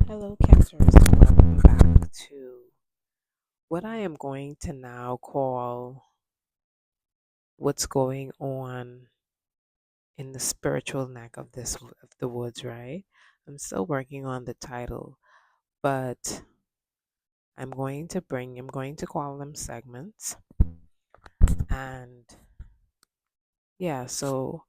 Hello, Cancers, and welcome back to what I am going to now call what's going on in the spiritual neck of of the woods. Right? I'm still working on the title, but I'm going to call them segments, and yeah. So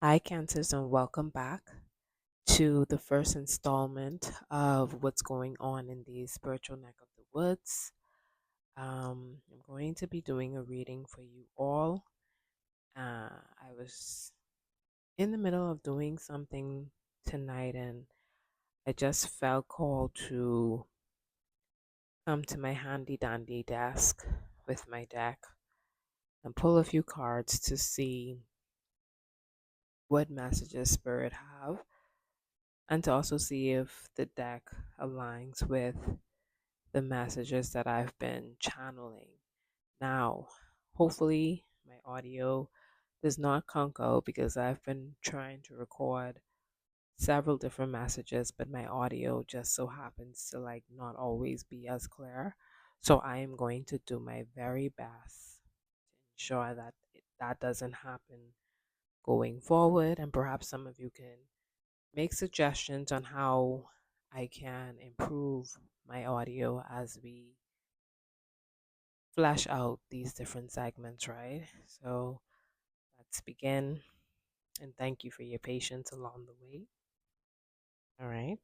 hi, Cancers, and welcome back to the first installment of what's going on in the spiritual neck of the woods. I'm going to be doing a reading for you all. I was in the middle of doing something tonight and I just felt called to come to my handy dandy desk with my deck and pull a few cards to see what messages Spirit have and to also see if the deck aligns with the messages that I've been channeling. Now, hopefully, my audio does not conk out because I've been trying to record several different messages, but my audio just so happens to like not always be as clear. So I am going to do my very best to ensure that that doesn't happen going forward, and perhaps some of you can make suggestions on how I can improve my audio as we flesh out these different segments, right? So let's begin. And thank you for your patience along the way. All right.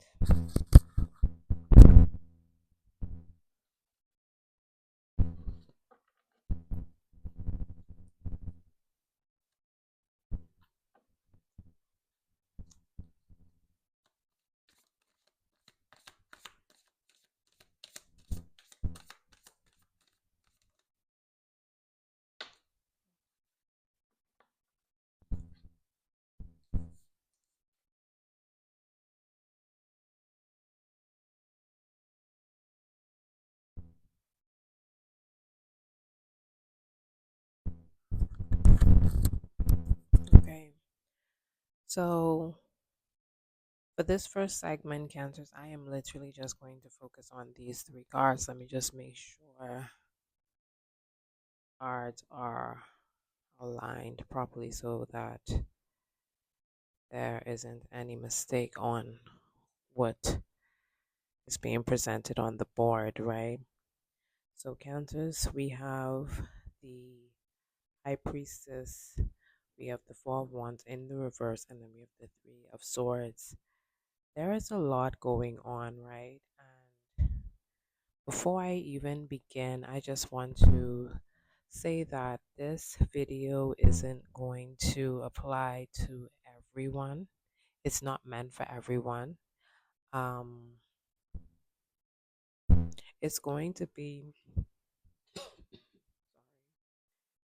Okay. So for this first segment, Cancers, I am literally just going to focus on these three cards. Let me just make sure cards are aligned properly so that there isn't any mistake on what is being presented on the board, right? So, Cancers, we have the High Priestess, we have the Four of Wands in the reverse, and then we have the Three of Swords. There is a lot going on, right? And before I even begin, I just want to say that this video isn't going to apply to everyone. It's not meant for everyone. Um, it's going to be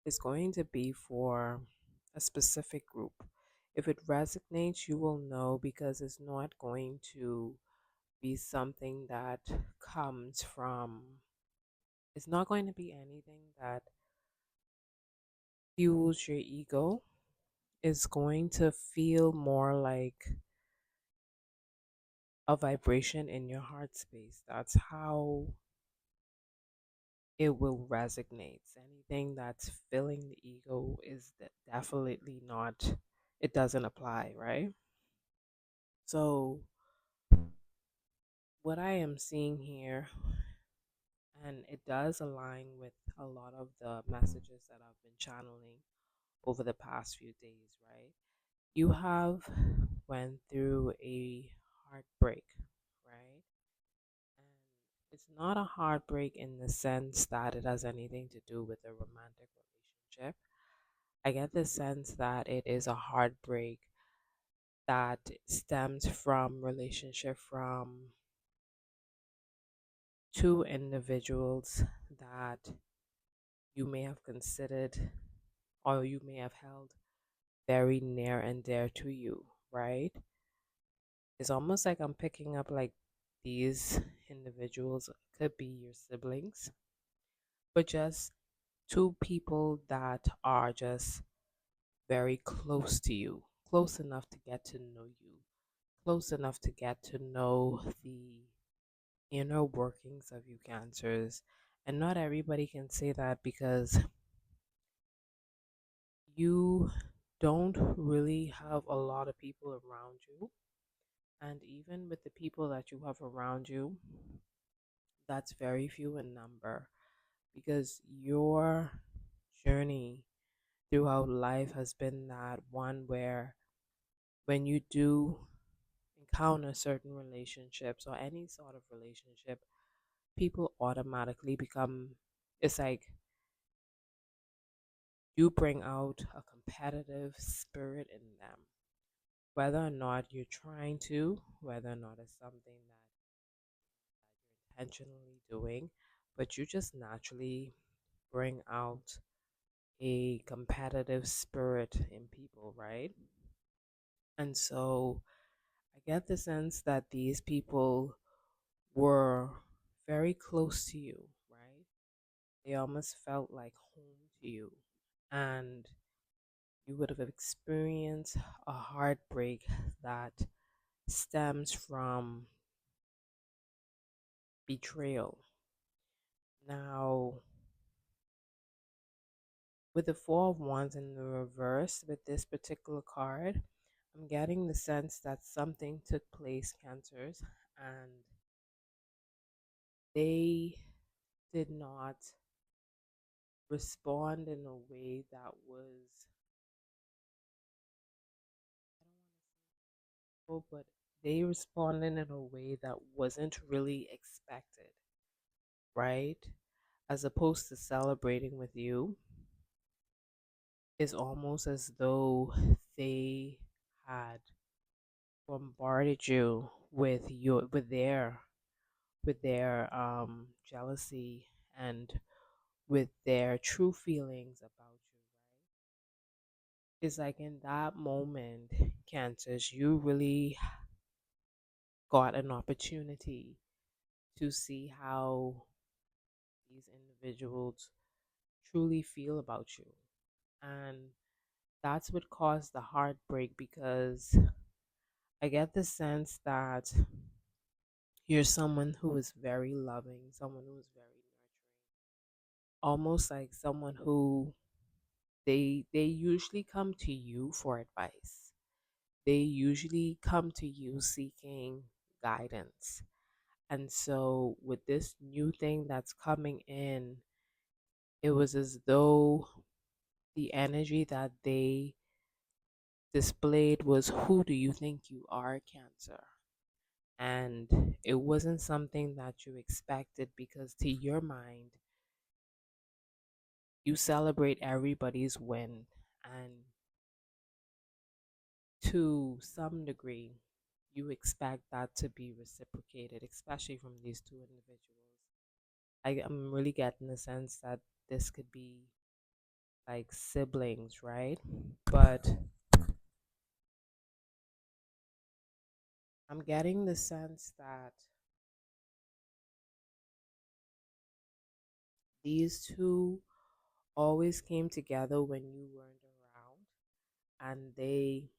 is going to be for a specific group. If it resonates, you will know because it's not going to be something that comes from, it's not going to be anything that fuels your ego. It's going to feel more like a vibration in your heart space. That's how it will resonate. Anything that's filling the ego is definitely not, it doesn't apply, right? So, what I am seeing here, and it does align with a lot of the messages that I've been channeling over the past few days, right? You have went through a heartbreak, right? And it's not a heartbreak in the sense that it has anything to do with a romantic relationship. I get the sense that it is a heartbreak that stems from relationship from two individuals that you may have considered or you may have held very near and dear to you, right? It's almost like I'm picking up like these individuals could be your siblings, but just two people that are just very close to you, close enough to get to know you, close enough to get to know the inner workings of you cancers. And not everybody can say that because you don't really have a lot of people around you. And even with the people that you have around you, that's very few in number because your journey throughout life has been that one where when you do encounter certain relationships or any sort of relationship, people automatically become, it's like you bring out a competitive spirit in them. Whether or not you're trying to, whether or not it's something that you're intentionally doing, but you just naturally bring out a competitive spirit in people, right? And so I get the sense that these people were very close to you, right? They almost felt like home to you. And you would have experienced a heartbreak that stems from betrayal. Now, with the Four of Wands in the reverse with this particular card, I'm getting the sense that something took place, Cancers, and they did not respond in a way that was, I don't want to say, but they responded in a way that wasn't really expected, right? As opposed to celebrating with you, it's almost as though they had bombarded you with their jealousy and with their true feelings about you, right? It's like in that moment, Cancers, you really got an opportunity to see how these individuals truly feel about you. And that's what caused the heartbreak because I get the sense that you're someone who is very loving, someone who is very nurturing, almost like someone who they usually come to you for advice. They usually come to you seeking guidance. And so with this new thing that's coming in, it was as though the energy that they displayed was, who do you think you are, Cancer? And it wasn't something that you expected because to your mind, you celebrate everybody's win. And to some degree, you expect that to be reciprocated, especially from these two individuals. I'm really getting the sense that this could be like siblings, right? But I'm getting the sense that these two always came together when you weren't around and they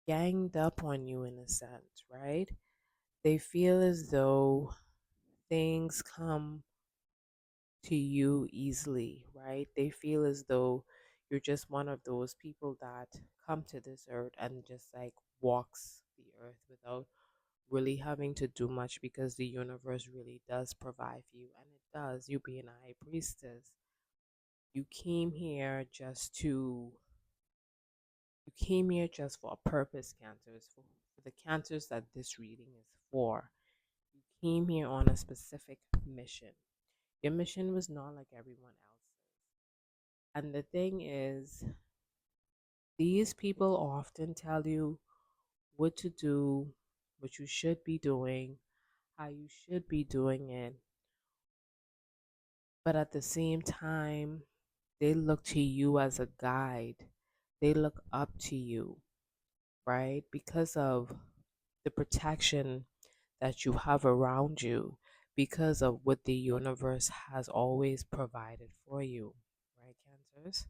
ganged up on you in a sense, right? They feel as though things come to you easily, right? They feel as though you're just one of those people that come to this earth and just like walks the earth without really having to do much because the universe really does provide for you, and it does. You being a high priestess, you came here just to you came here just for a purpose, Cancers, for the Cancers that this reading is for. You came here on a specific mission. Your mission was not like everyone else's. And the thing is, these people often tell you what to do, what you should be doing, how you should be doing it. But at the same time, they look to you as a guide. They look up to you, right? Because of the protection that you have around you, because of what the universe has always provided for you, right, Cancers?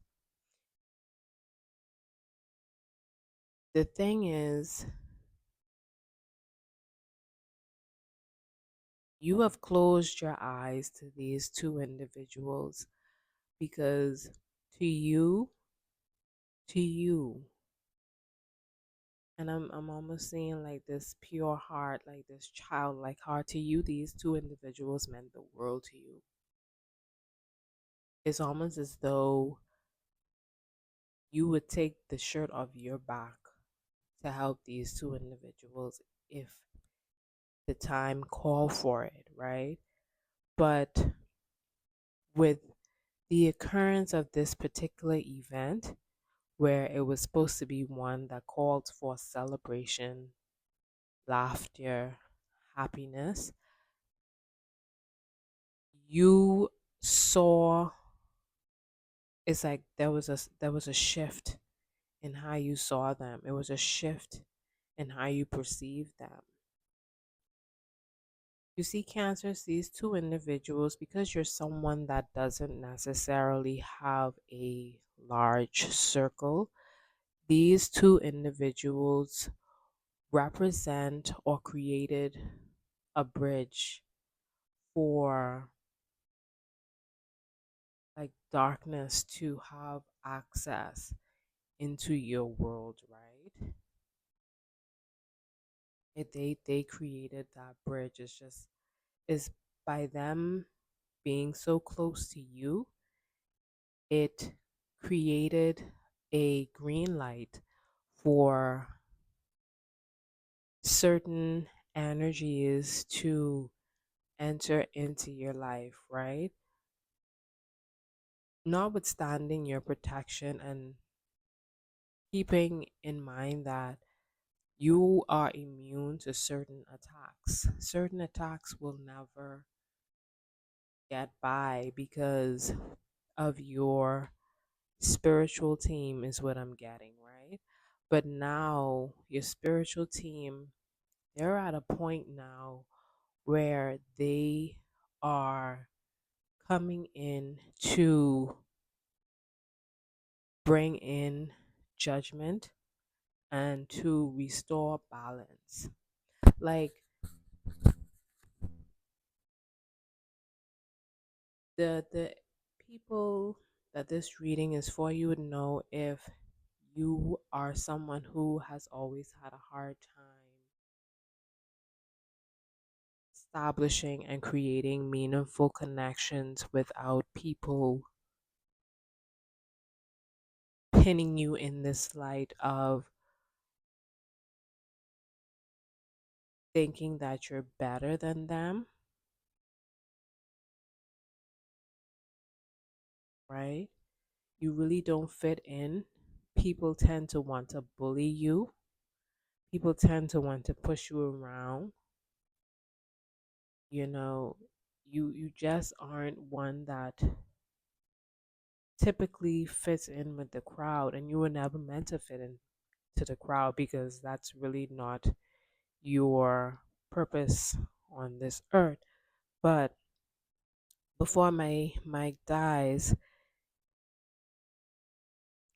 The thing is, you have closed your eyes to these two individuals because to you, to you, and I'm almost seeing like this pure heart, like this childlike heart. To you, these two individuals meant the world to you. It's almost as though you would take the shirt off your back to help these two individuals if the time called for it, right? But with the occurrence of this particular event, where it was supposed to be one that called for celebration, laughter, happiness, you saw it's like there was a shift in how you saw them. It was a shift in how you perceived them. You see, cancers, these two individuals, because you're someone that doesn't necessarily have a large circle, these two individuals represent or created a bridge for like darkness to have access into your world, right? They created that bridge. It's just is by them being so close to you, it created a green light for certain energies to enter into your life, right? Notwithstanding your protection and keeping in mind that you are immune to certain attacks. Certain attacks will never get by because of your spiritual team, is what I'm getting, right? But now, your spiritual team, they're at a point now where they are coming in to bring in judgment and to restore balance. Like the people that this reading is for, you would know if you are someone who has always had a hard time establishing and creating meaningful connections without people pinning you in this light of thinking that you're better than them, right? You really don't fit in. People tend to want to bully you. People tend to want to push you around. You know, you just aren't one that typically fits in with the crowd, and you were never meant to fit into the crowd because that's really not your purpose on this earth. But before my mic dies,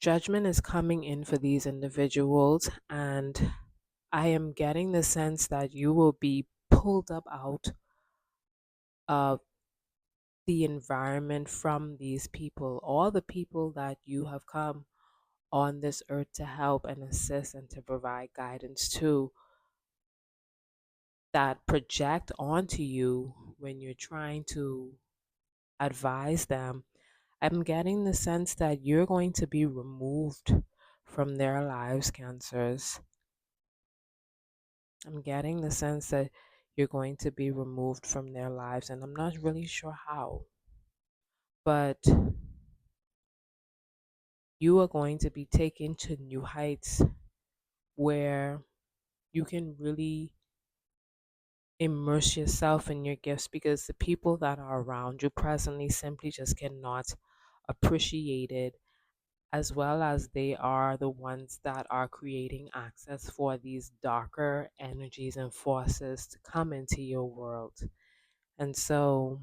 judgment is coming in for these individuals, and I am getting the sense that you will be pulled up out of the environment from these people, all the people that you have come on this earth to help and assist and to provide guidance to, that project onto you when you're trying to advise them. I'm getting the sense that you're going to be removed from their lives, cancers. I'm getting the sense that you're going to be removed from their lives, and I'm not really sure how, but you are going to be taken to new heights where you can really immerse yourself in your gifts, because the people that are around you presently simply just cannot appreciate it, as well as they are the ones that are creating access for these darker energies and forces to come into your world. And so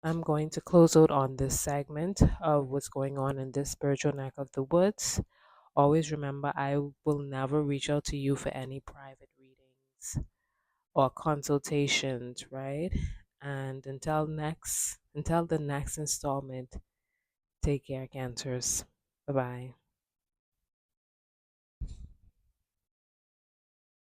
I'm going to close out on this segment of what's going on in this spiritual neck of the woods. Always remember, I will never reach out to you for any private readings or consultations, right? And until the next installment, take care, Cancers. Bye bye.